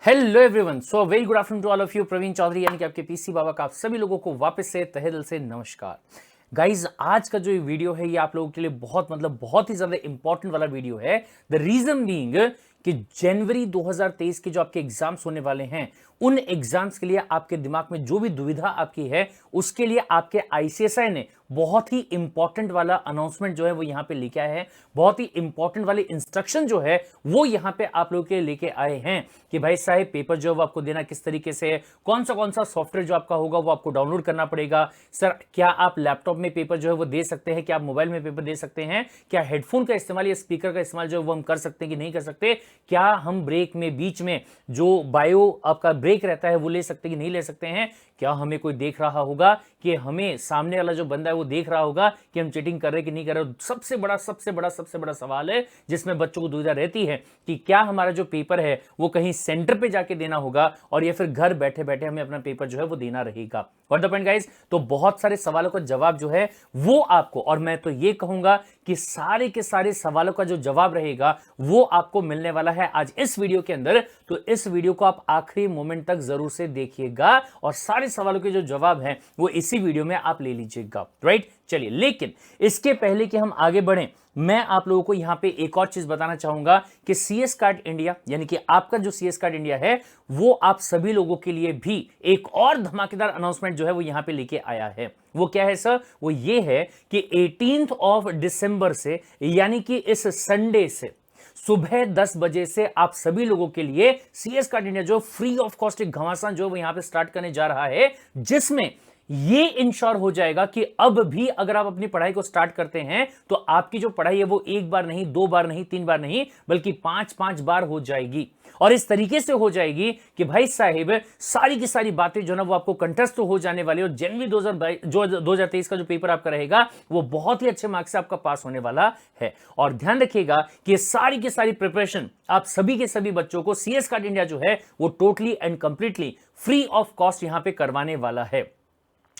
Hello everyone, so very good afternoon to all of you. Praveen Chaudhary यानी कि आपके PC बाबा का आप सभी लोगों को वापस से तहे दिल से नमस्कार। गाइज, आज का जो ये वीडियो है ये आप लोगों के लिए बहुत ही ज्यादा इंपॉर्टेंट वाला वीडियो है। द रीजन बीइंग कि जनवरी 2023 के जो आपके एग्जाम्स होने वाले हैं उन एग्जाम्स के लिए आपके दिमाग में जो भी दुविधा आपकी है उसके लिए आपके आईसीएसआई ने बहुत ही इंपॉर्टेंट वाला अनाउंसमेंट जो है वो यहां पे लेके आए हैं। बहुत ही इंपॉर्टेंट वाले इंस्ट्रक्शन जो है वो यहां पे आप लोगों के लिए लेके आए हैं कि भाई साहब पेपर जो है वो आपको देना किस तरीके से है, कौन सा सॉफ्टवेयर जो आपका होगा वो आपको डाउनलोड करना पड़ेगा। सर, क्या आप लैपटॉप में पेपर जो है वो दे सकते हैं, क्या आप मोबाइल में पेपर दे सकते हैं, क्या हेडफोन का इस्तेमाल या स्पीकर का इस्तेमाल जो है वो हम कर सकते हैं कि नहीं कर सकते, क्या हम ब्रेक में बीच में जो बायो आपका ब्रेक रहता है वो ले सकते हैं कि नहीं ले सकते हैं, क्या हमें कोई देख रहा होगा कि हमें सामने वाला जो बंदा है वो देख रहा होगा कि हम चीटिंग कर रहे हैं कि नहीं कर रहे। सबसे बड़ा सवाल है जिसमें बच्चों को दुविधा रहती है कि क्या हमारा जो पेपर है वो कहीं सेंटर पे जाके देना होगा और या फिर घर बैठे बैठे हमें अपना पेपर जो है वो देना रहेगा। What the point guys? तो बहुत सारे सवालों का जवाब जो है वो आपको, और मैं तो ये कहूंगा कि सारे के सारे सवालों का जो जवाब रहेगा वो आपको मिलने वाला है आज इस वीडियो के अंदर। तो इस वीडियो को आप आखिरी मोमेंट तक जरूर से देखिएगा और सारे सवालों के जो जवाब हैं वो इसी वीडियो में आप ले लीजिएगा। राइट, चलिए, लेकिन इसके पहले कि हम आगे बढ़ें मैं आप लोगों को यहां पे एक और चीज बताना चाहूंगा कि सीएस कार्ड इंडिया यानी कि आपका जो सीएस कार्ड इंडिया है वो आप सभी लोगों के लिए भी एक और धमाकेदार अनाउंसमेंट जो है वो यहां पे लेके आया है। वो क्या है सर? वो ये है कि 18 ऑफ दिसंबर से यानी कि इस संडे से सुबह 10 बजे से आप सभी लोगों के लिए सीएस कार्ड इंडिया जो फ्री ऑफ कॉस्ट एक घमासान जो वो यहां पे स्टार्ट करने जा रहा है, जिसमें ये इंश्योर हो जाएगा कि अब भी अगर आप अपनी पढ़ाई को स्टार्ट करते हैं तो आपकी जो पढ़ाई है वो एक बार नहीं, दो बार नहीं, तीन बार नहीं, बल्कि पांच बार हो जाएगी। और इस तरीके से हो जाएगी कि भाई साहिब सारी की सारी बातें जो ना वो आपको कंटेस्ट हो जाने वाली, और जनवरी 2023 का जो पेपर आपका रहेगा वो बहुत ही अच्छे मार्क्स से आपका पास होने वाला है। और ध्यान रखिएगा कि सारी की सारी प्रिपरेशन आप सभी के सभी बच्चों को सीएस कार्ड इंडिया जो है वो totally and completely free of cost यहां पे करवाने वाला है।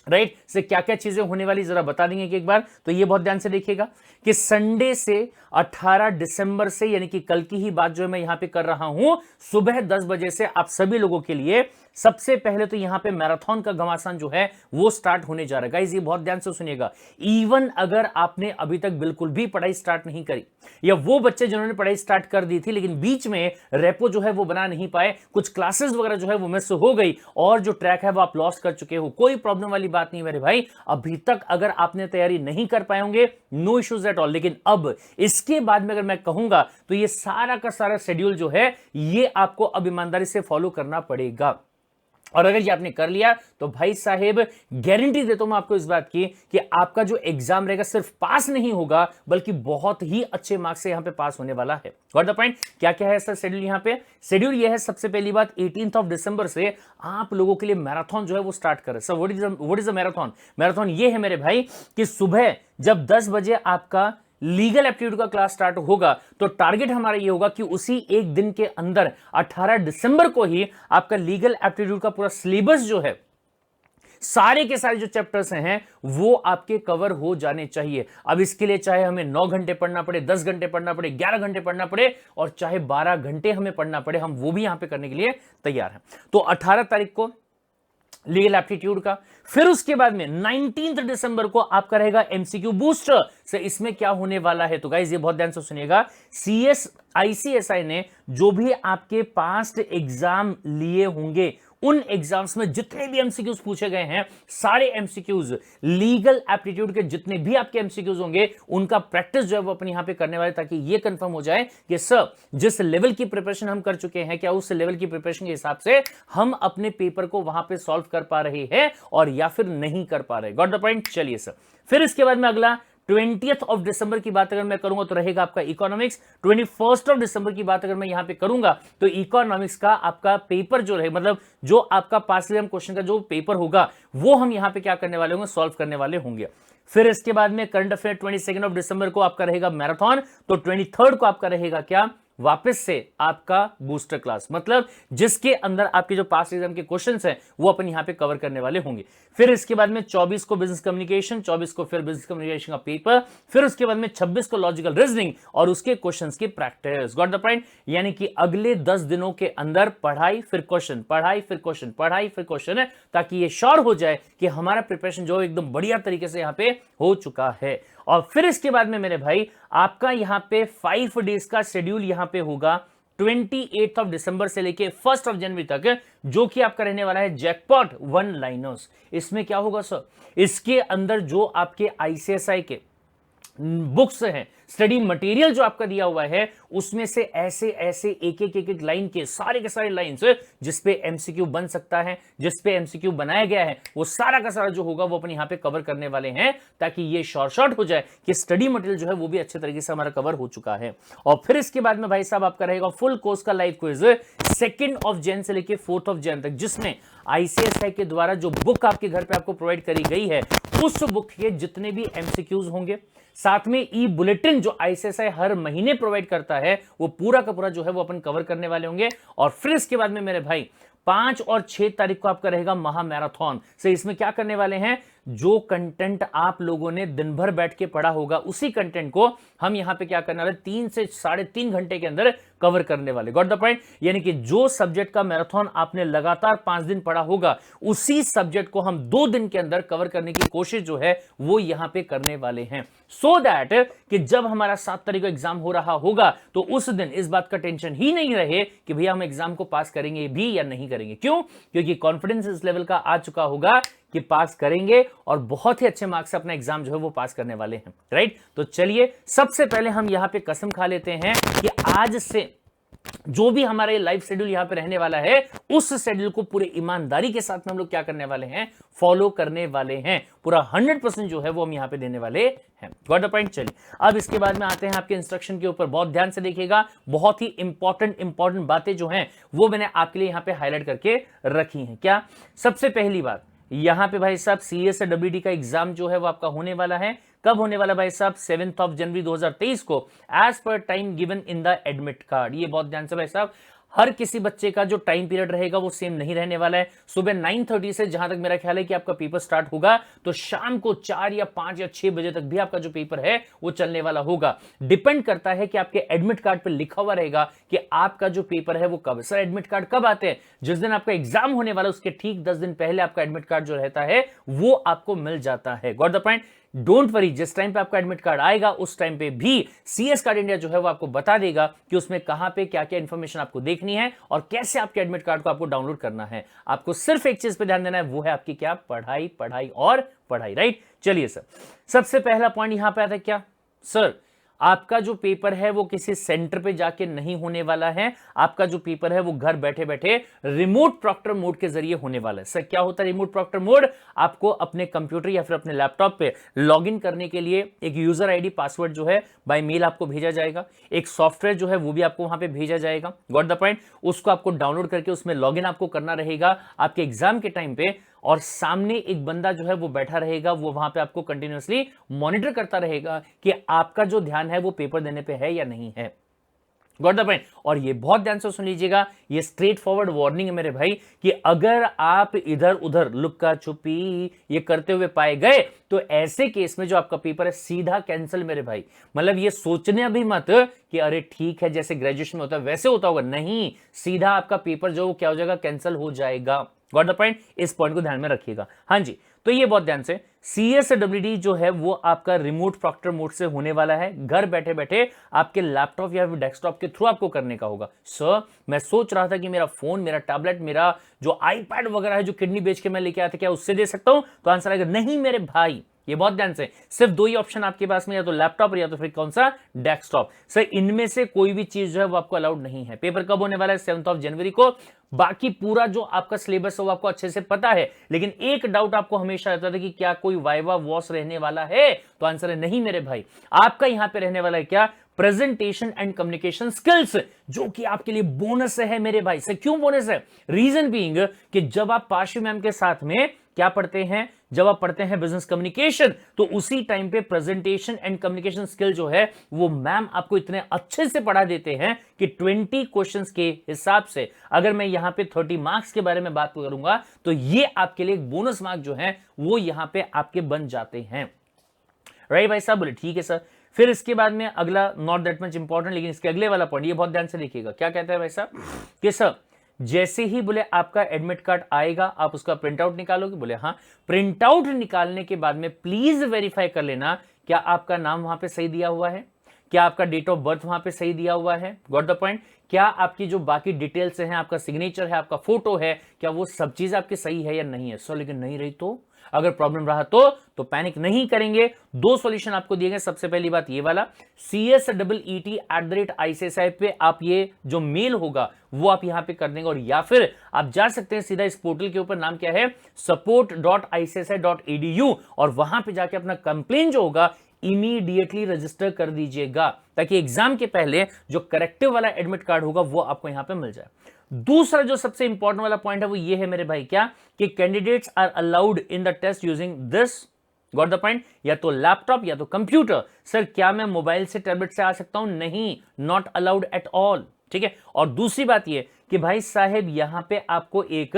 राइट, से क्या क्या चीजें होने वाली जरा बता देंगे कि एक बार। तो ये बहुत ध्यान से देखिएगा कि संडे से 18 दिसंबर से यानी कि कल की ही बात जो है मैं यहां पे कर रहा हूं, सुबह 10 बजे से आप सभी लोगों के लिए सबसे पहले तो यहां पे मैराथन का घमासान जो है वो स्टार्ट होने जा रहा है। गाइस, ये बहुत ध्यान से सुनिएगा। इवन अगर आपने अभी तक बिल्कुल भी पढ़ाई स्टार्ट नहीं करी, या वो बच्चे जिन्होंने पढ़ाई स्टार्ट कर दी थी लेकिन बीच में रेपो जो है वो बना नहीं पाए, कुछ क्लासेस वगैरह जो है वो मिस हो गई और जो ट्रैक है वो आप लॉस्ट कर चुके हो, कोई प्रॉब्लम वाली बात नहीं मेरे भाई। अभी तक अगर आपने तैयारी नहीं कर पाए होंगे, नो इश्यूज एट ऑल, लेकिन अब इसके बाद में अगर मैं कहूंगा तो ये सारा का सारा शेड्यूल जो है ये आपको अब ईमानदारी से फॉलो करना पड़ेगा। और अगर ये आपने कर लिया तो भाई साहेब गारंटी देता हूं मैं आपको इस बात की कि आपका जो एग्जाम रहेगा सिर्फ पास नहीं होगा बल्कि बहुत ही अच्छे मार्क्स से यहां पे पास होने वाला है। Got the point? क्या क्या है सर शेड्यूल यहां पे? शेड्यूल ये है, सबसे पहली बात 18 ऑफ दिसंबर से आप लोगों के लिए मैराथन जो है वो स्टार्ट कर रहे हैं। Sir what is the marathon? Marathon ये है मेरे भाई कि सुबह जब 10 बजे आपका लीगल एप्टीट्यूड का क्लास स्टार्ट होगा तो टारगेट हमारा ये होगा कि उसी एक दिन के अंदर 18 दिसंबर को ही आपका लीगल एप्टीट्यूड का पूरा सिलेबस जो है, सारे के सारे जो चैप्टर्स हैं वो आपके कवर हो जाने चाहिए। अब इसके लिए चाहे हमें 9 घंटे पढ़ना पड़े, 10 घंटे पढ़ना पड़े, 11 घंटे पढ़ना पड़े और चाहे 12 घंटे हमें पढ़ना पड़े, हम वो भी यहां पे करने के लिए तैयार हैं। तो 18 तारीख को लीगल एप्टीट्यूड का, फिर उसके बाद में 19 दिसंबर को आपका रहेगा एमसीक्यू बूस्टर। से इसमें क्या होने वाला है? तो गाइस ये बहुत ध्यान से सुनिएगा। आईसीएसआई ने जो भी आपके पास्ट एग्जाम लिए होंगे उन एग्जाम्स में जितने भी एमसीक्यूज पूछे गए हैं, सारे एमसीक्यूज लीगल एप्टीट्यूड के जितने भी आपके एमसीक्यूज होंगे उनका प्रैक्टिस जो है वो अपने यहां पे करने वाले, ताकि ये कंफर्म हो जाए कि सर जिस लेवल की प्रिपरेशन हम कर चुके हैं क्या उस लेवल की प्रिपरेशन के हिसाब से हम अपने पेपर को वहां पे सॉल्व कर पा रहे हैं और या फिर नहीं कर पा रहे। Got the point? चलिए सर, फिर इसके बाद में अगला 20th ऑफ दिसंबर की बात अगर मैं करूंगा तो रहेगा आपका इकोनॉमिक्स। 21st ऑफ दिसंबर की बात अगर मैं यहां पे करूंगा तो इकोनॉमिक्स का आपका पेपर जो रहे, मतलब जो आपका पास क्वेश्चन का जो पेपर होगा वो हम यहां पे क्या करने वाले होंगे, सॉल्व करने वाले होंगे। फिर इसके बाद में करंट अफेयर 22 ऑफ दिसंबर को आपका रहेगा मैराथन। तो 23 को आपका रहेगा क्या, वापस से आपका बूस्टर क्लास, मतलब जिसके अंदर आपके जो पास्ट एग्जाम के क्वेश्चंस हैं वो अपन यहां पे कवर करने वाले होंगे। फिर इसके बाद में 24 को बिजनेस कम्युनिकेशन, 24 को फिर बिजनेस कम्युनिकेशन का पेपर, फिर उसके बाद में 26 को लॉजिकल रीजनिंग और उसके क्वेश्चंस की प्रैक्टिस। Got the point? यानी कि अगले 10 दिनों के अंदर पढ़ाई फिर क्वेश्चन, पढ़ाई फिर क्वेश्चन, पढ़ाई फिर क्वेश्चन है, ताकि ये श्योर हो जाए कि हमारा प्रिपरेशन जो एकदम बढ़िया तरीके से यहां पे हो चुका है। और फिर इसके बाद में मेरे भाई आपका यहां पे 5 डेज का शेड्यूल यहां पे होगा 28 ऑफ दिसंबर से लेके 1 जनवरी तक, जो कि आपका रहने वाला है जैकपॉट वन लाइनर्स। इसमें क्या होगा सर? इसके अंदर जो आपके आईसीएसआई के बुक्स हैं, स्टडी मटेरियल जो आपका दिया हुआ है, उसमें से ऐसे ऐसे एक एक लाइन के सारे लाइंस जिसपे एमसीक्यू बन सकता है, जिसपे एमसीक्यू बनाया गया है, वो सारा का सारा जो होगा वो अपन यहां पे कवर करने वाले हैं, ताकि ये शॉर्ट हो जाए कि स्टडी मटेरियल जो है वो भी अच्छे तरीके से हमारा कवर हो चुका है। और फिर इसके बाद में भाई साहब आपका रहेगा फुल कोर्स का लाइव क्विज 2 जैन से लेके 4 जैन तक, जिसमें आईसीएसआई के द्वारा जो बुक आपके घर पे आपको प्रोवाइड करी गई है, उस बुक के जितने भी एमसीक्यूज होंगे, साथ में ई बुलेटिन जो आईसीएसआई हर महीने प्रोवाइड करता है, वो पूरा का पूरा जो है वो अपन कवर करने वाले होंगे। और फिर इसके बाद में मेरे भाई 5 और 6 तारीख को आपका रहेगा महा मैराथन से। इसमें क्या करने वाले हैं? जो कंटेंट आप लोगों ने दिन भर बैठ के पढ़ा होगा, उसी कंटेंट को हम यहां पे क्या करने वाले, 3 से 3.5 घंटे के अंदर कवर करने वाले। Got the point? यानी कि जो सब्जेक्ट का मैराथन आपने लगातार 5 दिन पढ़ा होगा, उसी सब्जेक्ट को हम 2 दिन के अंदर कवर करने की कोशिश जो है वो यहां पे करने वाले हैं, सो दैट कि जब हमारा 7 तारीख को एग्जाम हो रहा होगा तो उस दिन इस बात का टेंशन ही नहीं रहे कि भैया हम एग्जाम को पास करेंगे भी या नहीं करेंगे। क्यों? क्योंकि कॉन्फिडेंस इस लेवल का आ चुका होगा कि पास करेंगे और बहुत ही अच्छे मार्क्स से अपना एग्जाम जो है वो पास करने वाले हैं। राइट? तो चलिए सबसे पहले हम यहां पे कसम खा लेते हैं कि आज से जो भी हमारा ये लाइव शेड्यूल यहां पे रहने वाला है, उस शेड्यूल को पूरे ईमानदारी के साथ में हम लोग क्या करने वाले हैं, फॉलो करने वाले हैं। पूरा 100% जो है वो हम यहां पे देने वाले हैं। Got the point? चलिए अब इसके बाद में आते हैं आपके इंस्ट्रक्शन के ऊपर। बहुत ध्यान से देखिएगा, बहुत ही इंपॉर्टेंट बातें जो हैं वो मैंने आपके लिए यहां पे हाईलाइट करके रखी हैं। क्या? सबसे पहली बात, यहां पे भाई साहब सीएस डब्ल्यूडी का एग्जाम जो है वो आपका होने वाला है। कब होने वाला भाई साहब? 7 जनवरी 2023 को, as per time given in the admit card. ये बहुत ध्यान से भाई साहब, हर किसी बच्चे का जो टाइम पीरियड रहेगा वो सेम नहीं रहने वाला है। सुबह 9:30 से जहां तक मेरा ख्याल है कि आपका पेपर स्टार्ट होगा, तो शाम को 4 या 5 या 6 बजे तक भी आपका जो पेपर है वो चलने वाला होगा। डिपेंड करता है कि आपके एडमिट कार्ड पे लिखा हुआ रहेगा कि आपका जो पेपर है वो कब। सर एडमिट कार्ड कब आते हैं? जिस दिन आपका एग्जाम होने वाला उसके ठीक 10 दिन पहले आपका एडमिट कार्ड जो रहता है वो आपको मिल जाता है। Got the point? Don't worry, जिस टाइम पे आपका एडमिट कार्ड आएगा उस टाइम पे भी सीएस कार्ड इंडिया जो है वो आपको बता देगा कि उसमें कहां पे क्या क्या इंफॉर्मेशन आपको देखनी है और कैसे आपके एडमिट कार्ड को आपको डाउनलोड करना है। आपको सिर्फ एक चीज पे ध्यान देना है, वो है आपकी क्या? पढ़ाई, पढ़ाई और पढ़ाई। राइट? चलिए सर, सबसे पहला पॉइंट यहां पे आता है क्या? सर आपका जो पेपर है वो किसी सेंटर पे जाके नहीं होने वाला है। आपका जो पेपर है वो घर बैठे बैठे रिमोट प्रॉक्टर मोड के जरिए होने वाला है। सर क्या होता है रिमोट प्रॉक्टर मोड? आपको अपने कंप्यूटर या फिर अपने लैपटॉप पे लॉगिन करने के लिए एक यूजर आईडी पासवर्ड जो है बाय मेल आपको भेजा जाएगा। एक सॉफ्टवेयर जो है वो भी आपको वहां पे भेजा जाएगा। Got the point? उसको आपको डाउनलोड करके उसमें लॉगिन आपको करना रहेगा आपके एग्जाम के टाइम पे, और सामने एक बंदा जो है वो बैठा रहेगा, वो वहां पे आपको कंटिन्यूअसली मॉनिटर करता रहेगा कि आपका जो ध्यान है वो पेपर देने पे है या नहीं है। Got the point? और ये बहुत ध्यान से सुन लीजिएगा, ये स्ट्रेट फॉरवर्ड वार्निंग है मेरे भाई कि अगर आप इधर उधर लुक्का छुपी ये करते हुए पाए गए तो ऐसे केस में जो आपका पेपर है सीधा कैंसिल मेरे भाई। मतलब ये सोचने अभी मत कि अरे ठीक है जैसे ग्रेजुएशन में होता है वैसे होता होगा, नहीं, सीधा आपका पेपर जो क्या हो जाएगा, कैंसिल हो जाएगा। Got the point? इस पॉइंट को ध्यान में रखिएगा। हाँ जी, तो ये बहुत ध्यान से, सीएसडब्ल्यूडी जो है वो आपका रिमोट प्रॉक्टर मोड से होने वाला है। घर बैठे बैठे आपके लैपटॉप या डेस्कटॉप के थ्रू आपको करने का होगा। सर मैं सोच रहा था कि मेरा फोन, मेरा टैबलेट, मेरा जो आईपैड वगैरह है जो किडनी बेच के मैं लेके आया था, क्या उससे दे सकता हूं? तो आंसर आएगा नहीं मेरे भाई। ये बहुत ध्यान से, सिर्फ 2 ही ऑप्शन आपके पास में, या तो लैपटॉप या तो फिर कौन सा? डेस्कटॉप। सर इनमें से कोई भी चीज जो है वो आपको अलाउड नहीं है। पेपर कब होने वाला है? 7 जनवरी को। बाकी पूरा जो आपका सिलेबस है वो आपको अच्छे से पता है, लेकिन एक डाउट आपको हमेशा रहता था कि क्या कोई वाइवा वॉस रहने वाला है? तो आंसर है नहीं मेरे भाई। आपका यहां पे रहने वाला है क्या? प्रेजेंटेशन एंड कम्युनिकेशन स्किल्स, जो कि आपके लिए बोनस है मेरे भाई। से क्यों बोनस है? रीजन बीइंग कि जब आप पार्श्वी मैम के साथ में क्या पढ़ते हैं, जब आप पढ़ते हैं बिजनेस कम्युनिकेशन, तो उसी टाइम पे प्रेजेंटेशन एंड कम्युनिकेशन स्किल जो है वो मैम आपको इतने अच्छे से पढ़ा देते हैं कि 20 क्वेश्चंस के हिसाब से अगर मैं यहां पे 30 मार्क्स के बारे में बात करूंगा तो ये आपके लिए एक बोनस मार्क जो है वो यहां पे आपके बन जाते हैं। राइट भाई साहब, बोले ठीक है सर। फिर इसके बाद में अगला नॉट दैट मच इंपॉर्टेंट, लेकिन इसके अगले वाला पॉइंट ये बहुत ध्यान से देखिएगा, क्या कहता है भाई साहब कि सर जैसे ही बोले आपका एडमिट कार्ड आएगा आप उसका प्रिंट आउट निकालोगे, बोले हाँ। प्रिंट आउट निकालने के बाद में प्लीज वेरीफाई कर लेना क्या आपका नाम वहां पे सही दिया हुआ है, क्या आपका डेट ऑफ बर्थ वहां पे सही दिया हुआ है, गॉट द पॉइंट, क्या आपकी जो बाकी डिटेल्स हैं, आपका सिग्नेचर है, आपका फोटो है, क्या वो सब चीज आपकी सही है या नहीं है। सर लेकिन नहीं रही तो, अगर प्रॉब्लम रहा तो पैनिक नहीं करेंगे। दो सॉल्यूशन आपको दिए गए। सबसे पहली बात ये वाला CSEET@ICSI पे आप ये जो मेल होगा वो आप यहां पे कर देंगे, और या फिर आप जा सकते हैं सीधा इस पोर्टल के ऊपर, नाम क्या है support.icsi.edu, और वहां पे जाके अपना कंप्लेन जो होगा इमीडिएटली रजिस्टर कर दीजिएगा ताकि एग्जाम के पहले जो करेक्टिव वाला एडमिट कार्ड होगा वो आपको यहां पे मिल जाए। दूसरा जो सबसे इंपॉर्टेंट वाला पॉइंट है वो ये है मेरे भाई, क्या कि candidates are allowed in the test using this, got the point, या तो लैपटॉप या तो कंप्यूटर। सर क्या मैं मोबाइल से टैबलेट से आ सकता हूं? नहीं, नॉट अलाउड एट ऑल, ठीक है। और दूसरी बात ये कि भाई साहेब यहां पे आपको एक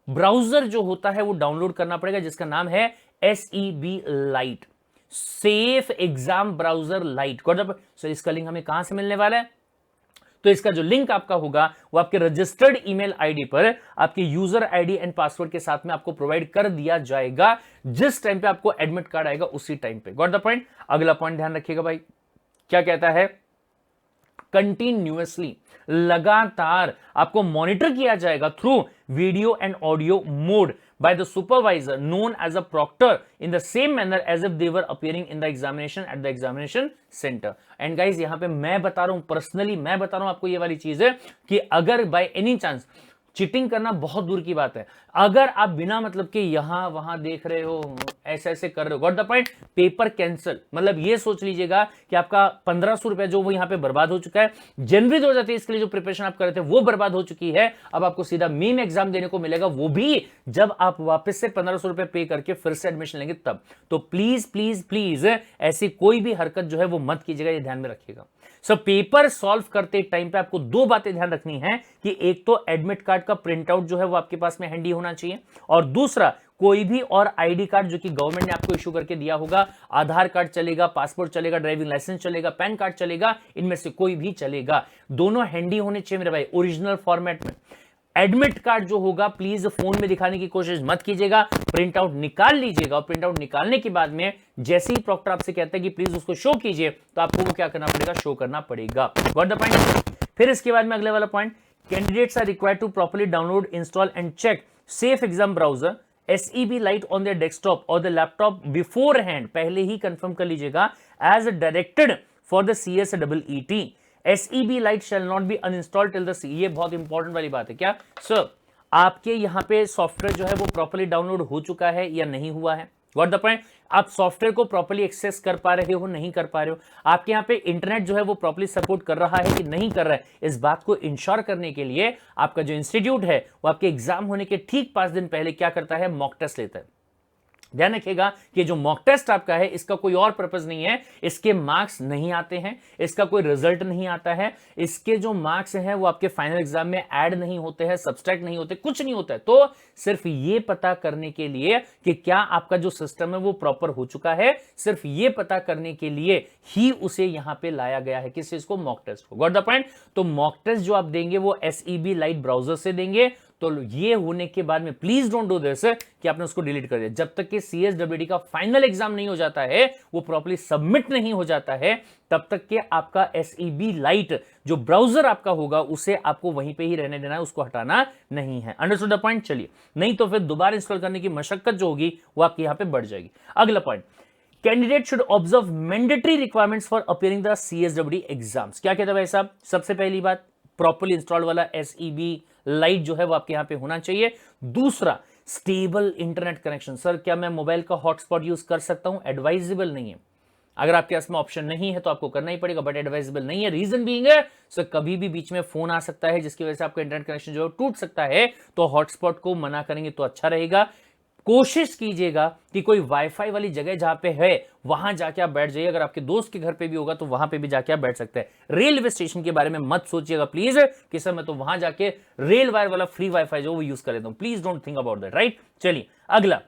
ब्राउजर जो होता है वो डाउनलोड करना पड़ेगा जिसका नाम है SEB light, safe exam browser light, got the point. Sir इसका लिंक हमें कहां से मिलने वाला है? तो इसका जो लिंक आपका होगा वो आपके रजिस्टर्ड ईमेल आईडी पर आपके यूजर आईडी एंड पासवर्ड के साथ में आपको प्रोवाइड कर दिया जाएगा जिस टाइम पे आपको एडमिट कार्ड आएगा उसी टाइम पे, गॉट द पॉइंट। अगला पॉइंट ध्यान रखिएगा भाई, क्या कहता है, कंटिन्यूअसली लगातार आपको मॉनिटर किया जाएगा through video and audio mode by the supervisor known as a proctor in the same manner as if they were appearing in the examination at the examination center. And guys यहां पे मैं बता रहा हूं, personally मैं बता रहा हूं आपको ये वाली चीज है कि अगर बाय एनी चांस चीटिंग करना बहुत दूर की बात है, अगर आप बिना मतलब के यहां वहां देख रहे हो, ऐसे ऐसे कर रहे हो, got the point, paper cancel. मतलब ये सोच लीजिएगा कि आपका 1500 रुपए जो वो यहां पे बर्बाद हो चुका है, जनवरी 2023 के लिए जो प्रिपरेशन आप कर रहे थे वो बर्बाद हो चुकी है। अब आपको सीधा मेन एग्जाम देने को मिलेगा, वो भी जब आप वापस से 1500 रुपए पे करके फिर से एडमिशन लेंगे तब। तो प्लीज प्लीज प्लीज ऐसी कोई भी हरकत जो है वो मत कीजिएगा, ये ध्यान में रखिएगा। सो पेपर सॉल्व करते टाइम पे आपको दो बातें ध्यान रखनी है कि एक तो एडमिट कार्ड का प्रिंट आउट जो है वो आपके पास में हैंडी होना चाहिए, और दूसरा कोई भी और आईडी कार्ड जो कि गवर्नमेंट ने आपको इशू करके दिया होगा, आधार कार्ड चलेगा, पासपोर्ट चलेगा, ड्राइविंग लाइसेंस चलेगा, पैन कार्ड चलेगा, इनमें से कोई भी चलेगा, दोनों हैंडी होने चाहिए मेरे भाई, ओरिजिनल फॉर्मेट में। एडमिट कार्ड जो होगा प्लीज फोन में दिखाने की कोशिश मत कीजिएगा, प्रिंट आउट निकाल लीजिएगा, और प्रिंट आउट निकालने के बाद में जैसे ही प्रॉक्टर आपसे कहता है कि प्लीज उसको शो कीजिए तो आपको वो क्या करना पड़ेगा, शो करना पड़ेगा, गॉट द पॉइंट। फिर इसके बाद में अगले वाला point, candidates are required to properly download, install and check safe exam browser SEB lite on the desktop और द लैपटॉप बिफोर हैंड, पहले ही कंफर्म कर लीजिएगा, as directed for the CSEET। SEB lite shall not be uninstalled till the ये बहुत important वाली बात है। क्या सर आपके यहां पे सॉफ्टवेयर जो है वो प्रॉपर्ली डाउनलोड हो चुका है या नहीं हुआ है, गॉट द पॉइंट। आप सॉफ्टवेयर को प्रॉपर्ली एक्सेस कर पा रहे हो, नहीं कर पा रहे हो, आपके यहाँ पे इंटरनेट जो है वो प्रॉपर्ली सपोर्ट कर रहा है कि नहीं कर रहा है, इस बात को इंश्योर करने के लिए आपका जो इंस्टीट्यूट है वो आपके एग्जाम होने के ठीक 5 दिन पहले क्या करता है, मॉक टेस्ट लेता है। ध्यान रखिएगा कि जो मॉक टेस्ट आपका है इसका कोई और पर्पस नहीं है, इसके मार्क्स नहीं आते हैं, इसका कोई रिजल्ट नहीं आता है, इसके जो मार्क्स हैं वो आपके फाइनल एग्जाम में ऐड नहीं होते हैं, सब्सट्रैक्ट नहीं होते, कुछ नहीं होता है। तो सिर्फ ये पता करने के लिए कि क्या आपका जो सिस्टम है वो प्रॉपर हो चुका है, सिर्फ ये पता करने के लिए ही उसे यहां पे लाया गया है, किस चीज को, मॉक टेस्ट को, गॉट द पॉइंट। तो मॉक टेस्ट जो आप देंगे वो SEB लाइट ब्राउजर से देंगे। तो ये होने के बाद में प्लीज डोंट डू दिस कि आपने उसको डिलीट कर दिया, जब तक कि CSWD का फाइनल एग्जाम नहीं हो जाता है, वो प्रॉपर्ली सबमिट नहीं हो जाता है, तब तक के आपका SEB लाइट जो ब्राउजर आपका होगा उसे आपको वहीं पे ही रहने देना है, उसको हटाना नहीं है। Understood the point. चलिए, नहीं तो फिर दोबारा इंस्टॉल करने की मशक्कत जो होगी वो आपकी यहां पे बढ़ जाएगी। अगला point, candidate should observe mandatory requirements for appearing the CSWD exams. क्या कहता है भाई साहब, सबसे पहली बात प्रॉपर्ली इंस्टॉल्ड वाला SEB लाइट जो है वो आपके यहां पे होना चाहिए। दूसरा, स्टेबल इंटरनेट कनेक्शन। सर क्या मैं मोबाइल का हॉटस्पॉट यूज कर सकता हूं? एडवाइजेबल नहीं है, अगर आपके पास में ऑप्शन नहीं है तो आपको करना ही पड़ेगा, बट एडवाइजेबल नहीं है। रीजन बीइंग है सर कभी भी बीच में फोन आ सकता है जिसकी वजह से आपका इंटरनेट कनेक्शन जो है टूट सकता है, तो हॉटस्पॉट को मना करेंगे तो अच्छा रहेगा। कोशिश कीजिएगा कि कोई वाईफाई वाली जगह जहां पे है वहां जाके आप बैठ जाइए। अगर आपके दोस्त के घर पे भी होगा तो वहां पे भी जाके आप बैठ सकते हैं। रेलवे स्टेशन के बारे में मत सोचिएगा प्लीज कि सर मैं तो वहां जाके रेल वायर वाला फ्री वाईफाई जो वो यूज कर लेता हूं। Please don't think about that, right. चलिए अगला,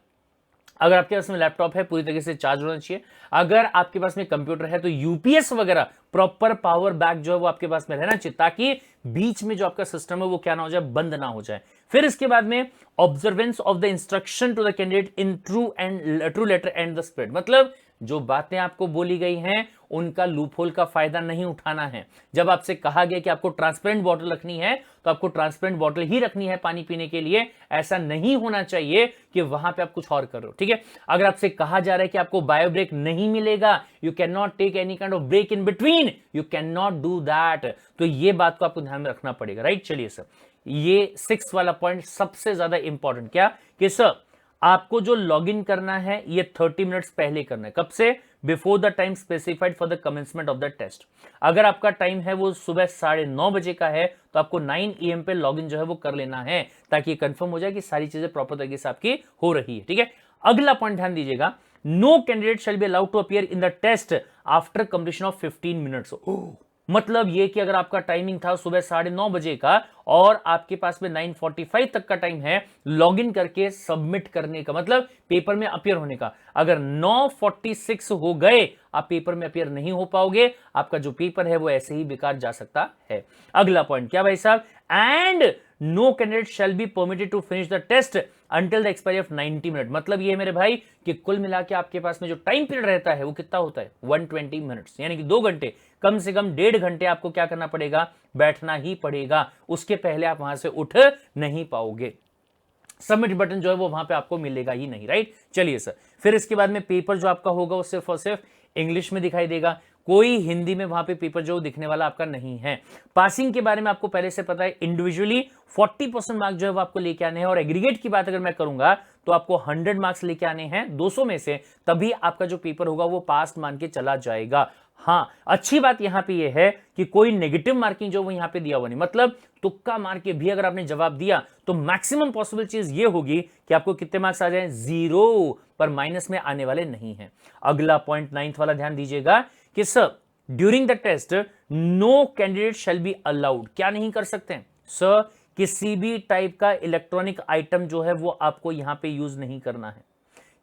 अगर आपके पास में लैपटॉप है पूरी तरीके से चार्ज होना चाहिए। अगर आपके पास में कंप्यूटर है तो यूपीएस वगैरह प्रॉपर पावर बैक जो है वो आपके पास में रहना चाहिए, ताकि बीच में जो आपका सिस्टम है वो क्या ना हो जाए, बंद ना हो जाए। फिर इसके बाद में observance of the instruction to the candidate in true letter and the spirit, मतलब जो बातें आपको बोली गई हैं उनका लूपहोल का फायदा नहीं उठाना है। जब आपसे कहा गया कि आपको ट्रांसपेरेंट बॉटल रखनी है तो आपको ट्रांसपेरेंट बॉटल ही रखनी है पानी पीने के लिए। ऐसा नहीं होना चाहिए कि वहां पे आप कुछ और कर रहे हो, ठीक है। अगर आपसे कहा जा रहा है कि आपको बायो ब्रेक नहीं मिलेगा, you can not take any kind of break in between, you can not do that, तो ये बात को आपको ध्यान में रखना पड़ेगा, राइट। चलिए सर, ये 6 वाला पॉइंट सबसे ज्यादा इंपॉर्टेंट, क्या कि सर आपको जो लॉगिन करना है ये 30 मिनट्स पहले करना है। कब से? Before the time specified for the commencement of the test. अगर आपका टाइम है वो सुबह 9:30 बजे का है तो आपको 9 AM पे लॉगिन जो है वो कर लेना है, ताकि ये कंफर्म हो जाए कि सारी चीजें प्रॉपर तरीके से आपकी हो रही है, ठीक है। अगला पॉइंट ध्यान दीजिएगा, no candidate shall be allowed to appear in the test after completion of 15 minutes. मतलब ये कि अगर आपका टाइमिंग था सुबह 9:30 बजे का और आपके पास में 9:45 तक का टाइम है लॉगिन करके सबमिट करने का, मतलब पेपर में अपीयर होने का, अगर 9:46 हो गए आप पेपर में अपीयर नहीं हो पाओगे, आपका जो पेपर है वो ऐसे ही बेकार जा सकता है। अगला पॉइंट क्या भाई साहब, and no candidate shall be permitted to finish the test until the expiry of 90 minute. मतलब ये मेरे भाई कि कुल मिला के आपके पास में जो टाइम पीरियड रहता है वो कितना होता है, 120 मिनट्स, यानी कि 2 घंटे, कम से कम 1.5 घंटे आपको क्या करना पड़ेगा, बैठना ही पड़ेगा। उसके पहले आप वहां से उठ नहीं पाओगे। सबमिट बटन जो है वो वहां पे आपको मिलेगा ही नहीं, राइट। चलिए सर, फिर इसके बाद में पेपर जो आपका होगा वो सिर्फ और सिर्फ इंग्लिश में दिखाई देगा, कोई हिंदी में वहां पे पेपर जो दिखने वाला आपका नहीं है। पासिंग के बारे में आपको पहले से पता है, इंडिविजुअली 40% मार्क्स जो है वो आपको लेके आने हैं, और एग्रीगेट की बात अगर मैं करूंगा तो आपको 100 मार्क्स लेके आने हैं 200 में से, तभी आपका जो पेपर होगा वो पास मान के चला जाएगा। हाँ, अच्छी बात यहां पे ये है कि कोई नेगेटिव मार्किंग जो वो यहां पे दिया हुआ नहीं, मतलब तुक्का मार के भी अगर आपने जवाब दिया तो मैक्सिमम पॉसिबल चीज ये होगी कि आपको कितने मार्क्स आ जाएं, 0, पर माइनस में आने वाले नहीं है। अगला पॉइंट 9th वाला ध्यान दीजिएगा कि sir during the test no candidate shall be allowed, क्या नहीं कर सकते हैं सर, किसी भी टाइप का इलेक्ट्रॉनिक आइटम जो है वो आपको यहां पे यूज नहीं करना है।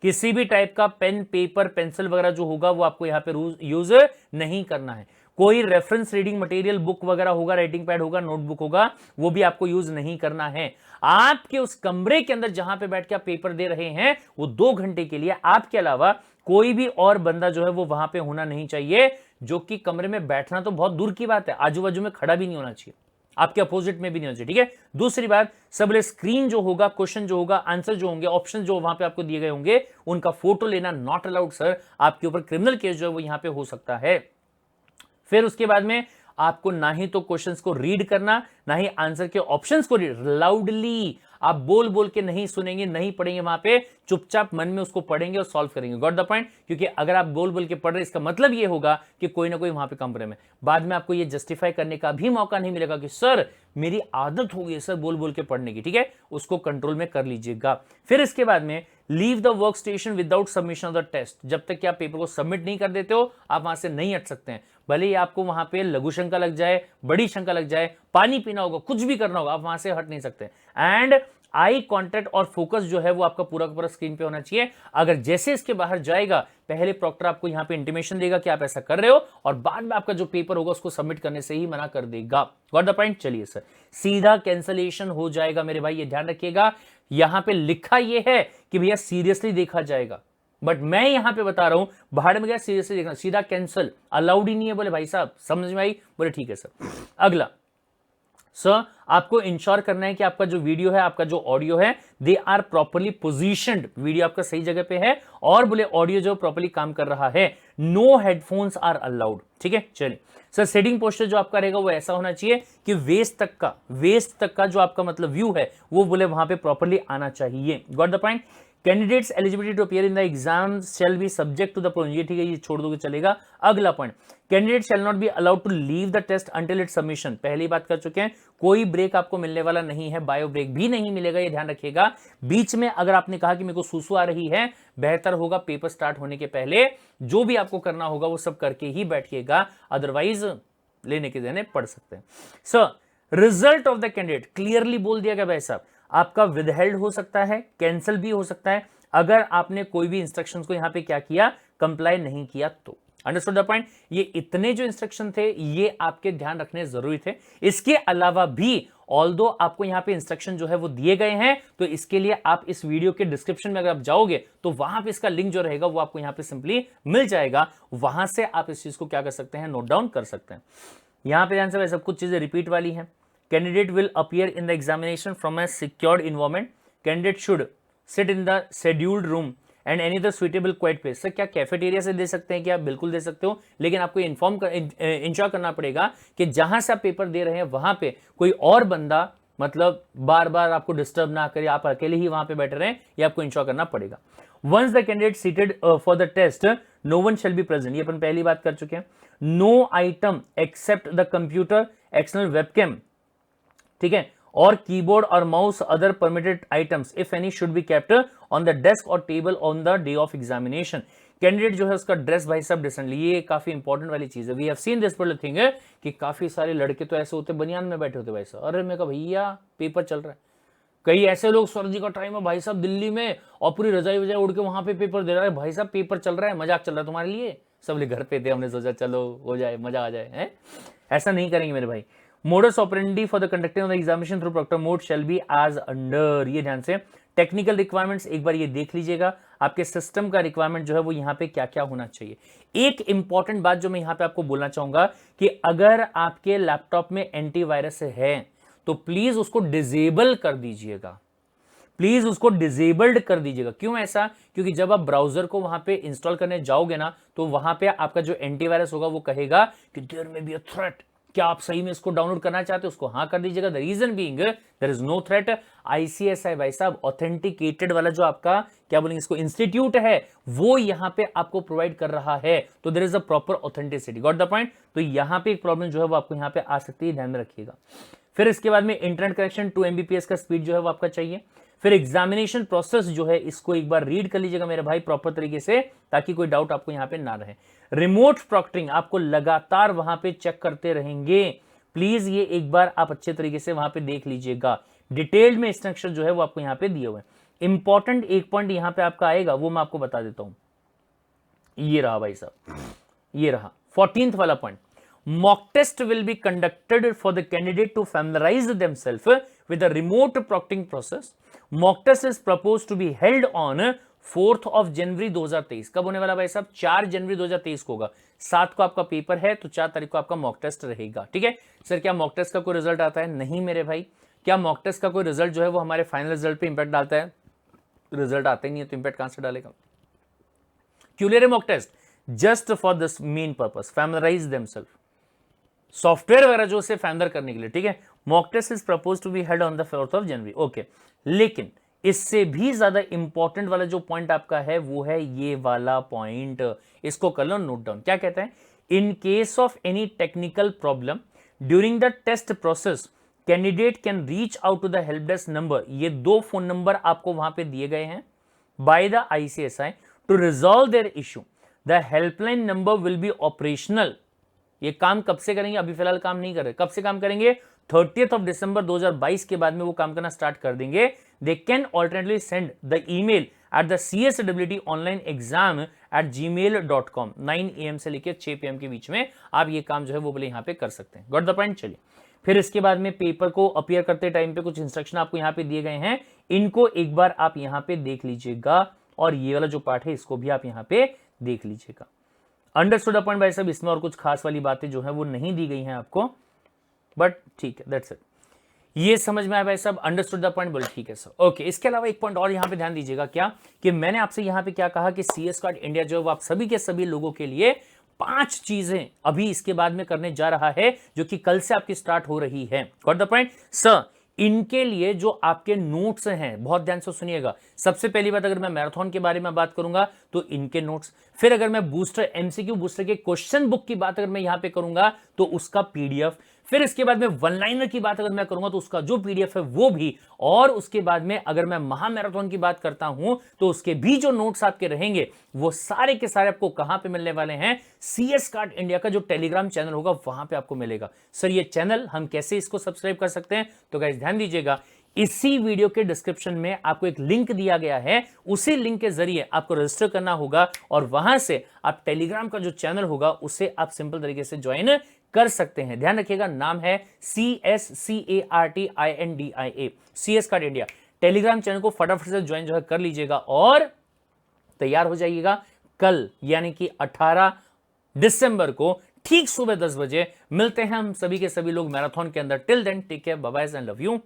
किसी भी टाइप का पेन, पेपर, पेंसिल वगैरह जो होगा वो आपको यहां पे यूज नहीं करना है। कोई रेफरेंस रीडिंग मटेरियल, बुक वगैरह होगा, राइटिंग पैड होगा, नोटबुक होगा, वो भी आपको यूज नहीं करना है। आपके उस कमरे के अंदर जहां पे बैठ के आप पेपर दे रहे हैं वो 2 घंटे के लिए आपके अलावा कोई भी और बंदा जो है वो वहां पे होना नहीं चाहिए, जो कि कमरे में बैठना तो बहुत दूर की बात है, आजू बाजू में खड़ा भी नहीं होना चाहिए, आपके अपोजिट में भी नहीं होना चाहिए, ठीक है। दूसरी बात, सब स्क्रीन जो होगा, क्वेश्चन जो होगा, आंसर जो होंगे, ऑप्शन जो वहां पे आपको दिए गए होंगे, उनका फोटो लेना नॉट अलाउड सर, आपके ऊपर क्रिमिनल केस जो है वो यहां पे हो सकता है। फिर उसके बाद में आपको ना ही तो क्वेश्चंस को रीड करना, ना ही आंसर के ऑप्शंस को रीड, लाउडली आप बोल बोल के नहीं सुनेंगे, नहीं पढ़ेंगे, वहां पे चुपचाप मन में उसको पढ़ेंगे और सॉल्व करेंगे। Got the point. क्योंकि अगर आप बोल बोल के पढ़ रहे, इसका मतलब ये होगा कि कोई ना कोई वहां पे कमरे में, बाद में आपको ये जस्टिफाई करने का भी मौका नहीं मिलेगा कि सर मेरी आदत हो गई सर बोल बोल के पढ़ने की, ठीक है, उसको कंट्रोल में कर लीजिएगा। फिर इसके बाद में leave the work station without submission of the test, जब तक कि आप पेपर को सबमिट नहीं कर देते हो आप वहां से नहीं हट सकते हैं। भले ही आपको वहां पे लघु शंका लग जाए, बड़ी शंका लग जाए, पानी पीना होगा, कुछ भी करना होगा, आप वहां से हट नहीं सकते। एंड आई कांटेक्ट और फोकस जो है वो आपका पूरा का पूरा स्क्रीन पे होना चाहिए। अगर जैसे इसके बाहर जाएगा, पहले प्रॉक्टर आपको यहां पे इंटीमेशन देगा कि आप ऐसा कर रहे हो, और बाद में आपका जो पेपर होगा उसको सबमिट करने से ही मना कर देगा। Got the point. चलिए सर, सीधा कैंसलेशन हो जाएगा मेरे भाई, ये ध्यान रखिएगा। यहां पे लिखा ये है कि भैया सीरियसली देखा जाएगा, बट मैं यहां पे बता रहा हूं बाहर में गया सीरियसली देखना, सीधा कैंसल, अलाउड ही नहीं है। बोले भाई साहब समझ में आई? बोले ठीक है सर। अगला सर, आपको इंश्योर करना है कि आपका जो वीडियो है, आपका जो ऑडियो है, they are properly positioned, video आपका सही जगह पे है, और बोले ऑडियो जो प्रॉपरली काम कर रहा है। नो हेडफोन्स आर अलाउड, ठीक है। चलिए सर, सेटिंग पोस्टर जो आपका रहेगा वो ऐसा होना चाहिए कि वेस्ट तक का जो आपका मतलब व्यू है वो बोले वहां पे प्रॉपरली आना चाहिए। Got the point. Candidates eligibility to appear in the exam shall be subject to the provision, ये ठीक है, ये छोड़ दोगे चलेगा। अगला point, candidate shall not be allowed to leave the test until its submission, पहली बात कर चुके हैं, कोई ब्रेक आपको मिलने वाला नहीं है, बायो ब्रेक भी नहीं मिलेगा, ये ध्यान रखिएगा। बीच में अगर आपने कहा कि मेरे को सूसू आ रही है, बेहतर होगा पेपर स्टार्ट होने के पहले जो भी आपको करना होगा वो सब करके ही बैठिएगा, अदरवाइज लेने के देने पड़ सकते हैं। Sir, result of the candidate clearly बोल दिया गया भाई साहब, आपका विदहेल्ड हो सकता है, कैंसिल भी हो सकता है, अगर आपने कोई भी इंस्ट्रक्शंस को यहां पे क्या किया, कंप्लाई नहीं किया तो। Understood the point? ये इतने जो इंस्ट्रक्शन थे ये आपके ध्यान रखने जरूरी थे। इसके अलावा भी ऑल्दो आपको यहां पे इंस्ट्रक्शन जो है वो दिए गए हैं, तो इसके लिए आप इस वीडियो के डिस्क्रिप्शन में अगर आप जाओगे तो वहां पे इसका लिंक जो रहेगा वो आपको यहां पे सिंपली मिल जाएगा, वहां से आप इस चीज को क्या कर सकते हैं, नोट डाउन कर सकते हैं। यहां पे ध्यान से सब कुछ चीजें रिपीट वाली हैं। Candidate will appear in the examination from A secured environment, candidate should sit in the scheduled room and any other suitable quite place. Sir क्या कैफेटेरिया से दे सकते हैं क्या? बिल्कुल दे सकते हो, लेकिन आपको इंश्योर करना पड़ेगा कि जहां से आप पेपर दे रहे हैं वहां पे कोई और बंदा मतलब बार बार आपको डिस्टर्ब ना करे, आप अकेले ही वहां पे बैठे रहें, ये आपको इंश्योर करना पड़ेगा। Once the candidate seated for the test no one shall be present, ये अपन पहली बात कर चुके हैं। No item except the computer external webcam, ठीक है, और कीबोर्ड और mouse other permitted items if any should be kept on the desk और table on the day of examination. Candidate जो है उसका ड्रेस भाई साहब डिसेंटली, ये काफी इंपॉर्टेंट वाली चीज है। We have seen this particular thing कि काफी सारे लड़के तो ऐसे होते बनियान में बैठे होते भाई साहब, अरे मैं कहा भैया पेपर चल रहा है। कई ऐसे लोग सर्दी का टाइम है भाई साहब दिल्ली में और पूरी रजाई वजाई उड़ के वहां पे पेपर दे रहा है, भाई साहब पेपर चल रहा है, मजाक चल रहा है तुम्हारे लिए, सब लोग घर पे थे, हमने सोचा चलो हो जाए, मजा आ जाए, है? ऐसा नहीं करेंगे मेरे भाई। Modus operandi for the conducting of the examination through proctor mode shall be as under, ये ध्यान से। टेक्निकल रिक्वायरमेंट्स एक बार ये देख लीजिएगा, आपके सिस्टम का रिक्वायरमेंट जो है वो यहाँ पे क्या क्या होना चाहिए। एक इंपॉर्टेंट बात जो मैं यहाँ पे आपको बोलना चाहूंगा कि अगर आपके लैपटॉप में एंटीवायरस है तो प्लीज उसको डिजेबल कर दीजिएगा, प्लीज उसको डिजेबल्ड कर दीजिएगा। क्यों ऐसा? क्योंकि जब आप ब्राउजर को वहां पे इंस्टॉल करने जाओगे ना तो वहां पे आपका जो एंटीवायरस होगा वो कहेगा कि देयर में बी अ थ्रेट, क्या आप सही में इसको डाउनलोड करना चाहते हो? उसको हाँ कर दीजिएगा। The reason being there is no threat. ICSI भाई साहब ऑथेंटिकेटेड वाला जो आपका क्या बोलेंगे इसको इंस्टीट्यूट है वो यहां पे आपको प्रोवाइड कर रहा है, तो there is a proper authenticity. Got the point? तो यहां पे एक प्रॉब्लम जो है वो आपको यहां पे आ सकती है, ध्यान में रखिएगा। फिर इसके बाद में इंटरनेट कनेक्शन 2 MBPS का स्पीड जो है वो आपका चाहिए। फिर एग्जामिनेशन प्रोसेस जो है इसको एक बार रीड कर लीजिएगा मेरे भाई प्रॉपर तरीके से, ताकि कोई डाउट आपको यहां पे ना रहे। रिमोट प्रॉक्टरिंग आपको लगातार वहां पे चेक करते रहेंगे, प्लीज ये एक बार आप अच्छे तरीके से वहां पे देख लीजिएगा। डिटेल्ड में इंस्ट्रक्शन जो है वो आपको यहां पे दिए हुए हैं। इंपॉर्टेंट एक पॉइंट यहां पे आपका आएगा वो मैं आपको बता देता हूं, ये रहा भाई साहब, ये रहा 14th वाला point. Mock test will be conducted for the candidate to familiarize themselves with the remote proctoring process. Mock test is proposed to be held on 4th of January 2023। कब होने वाला भाई साहब? 4 जनवरी 2023 को होगा। 7 को आपका पेपर है तो 4 तारीख को आपका मॉक टेस्ट रहेगा, ठीक है सर। क्या मॉक टेस्ट का कोई रिजल्ट आता है? नहीं मेरे भाई। क्या मॉक टेस्ट का कोई रिजल्ट जो है वो हमारे फाइनल रिजल्ट पे इंपैक्ट डालता है? रिजल्ट आता ही नहीं है तो इंपैक्ट कहां से डालेगा? क्यों ले रहे mock test? Just for this main purpose, familiarise themselves, software वगैरह जो उसे फैमिलर करने के लिए, ठीक है। Mock test is propose to be held on the 4th of January, okay. लेकिन इससे भी ज्यादा इंपॉर्टेंट वाला जो पॉइंट आपका है वो है ये वाला पॉइंट, इसको कर लो नोट डाउन। क्या कहता है? In case of any technical problem during the test process candidate can reach out to the help desk number, ये 2 फोन नंबर आपको वहां पे दिए गए हैं by the ICSI to resolve their issue. The helpline number will be operational. ये काम कब से करेंगे? अभी फिलहाल काम नहीं कर रहे, कब से काम करेंगे? 30th of December 2022 के बाद में वो काम करना स्टार्ट कर देंगे। They can alternately send the email at the CSWT online exam @gmail.com 9 AM से लेकर 6 PM के बीच में आप ये काम जो है वो बोले यहाँ पे कर सकते हैं। Got the point? चलिए फिर इसके बाद में पेपर को अपीयर करते टाइम पे कुछ इंस्ट्रक्शन आपको यहाँ पे दिए गए हैं, इनको एक बार आप यहाँ पे देख लीजिएगा और ये वाला जो पार्ट है इसको भी आप यहाँ पे देख लीजिएगा। अंडरस्टूड पॉइंट भाई साहब? इसमें और कुछ खास वाली बातें जो है वो नहीं दी गई हैं आपको, बट ठीक है, दैट्स इट। ये समझ में आया भाई साहब? Understood the point? बोल ठीक है सर, ओके। इसके अलावा एक पॉइंट और यहाँ पे ध्यान दीजिएगा, क्या कि मैंने आपसे यहाँ पे क्या कहा कि CS कार्ड इंडिया जो है वो आप सभी के सभी लोगों के लिए 5 चीजें अभी इसके बाद में करने जा रहा है जो कि कल से आपकी स्टार्ट हो रही है। Got the point? सर इनके लिए जो आपके नोट्स हैं, बहुत ध्यान से सुनिएगा। सबसे पहली बात, अगर मैं मैराथन के बारे में बात करूंगा तो इनके नोट्स, फिर अगर मैं बूस्टर एमसीक्यू बूस्टर के क्वेश्चन बुक की बात अगर मैं यहां पे करूंगा तो उसका पीडीएफ, फिर इसके बाद में वन लाइनर की बात अगर मैं करूंगा तो उसका जो पीडीएफ है वो भी, और उसके बाद में अगर मैं महामैराथन की बात करता हूं तो उसके भी जो नोट्स आपके रहेंगे वो सारे के सारे आपको कहां पे मिलने वाले हैं, CS कार्ड इंडिया का जो टेलीग्राम चैनल होगा वहां पे आपको मिलेगा। सर ये चैनल हम कैसे इसको सब्सक्राइब कर सकते हैं? तो गाइस ध्यान दीजिएगा, इसी वीडियो के डिस्क्रिप्शन में आपको एक लिंक दिया गया है, उसी लिंक के जरिए आपको रजिस्टर करना होगा और वहां से आप टेलीग्राम का जो चैनल होगा उसे आप सिंपल तरीके से ज्वाइन कर सकते हैं। ध्यान रखिएगा, नाम है CSCARTINDIA, CS card India. Telegram channel को फटाफट से ज्वाइन जो है कर लीजिएगा और तैयार हो जाइएगा। कल यानी कि 18 दिसंबर को ठीक सुबह 10 बजे मिलते हैं हम सभी के सभी लोग मैराथन के अंदर। Till then take care, bye bye and love you.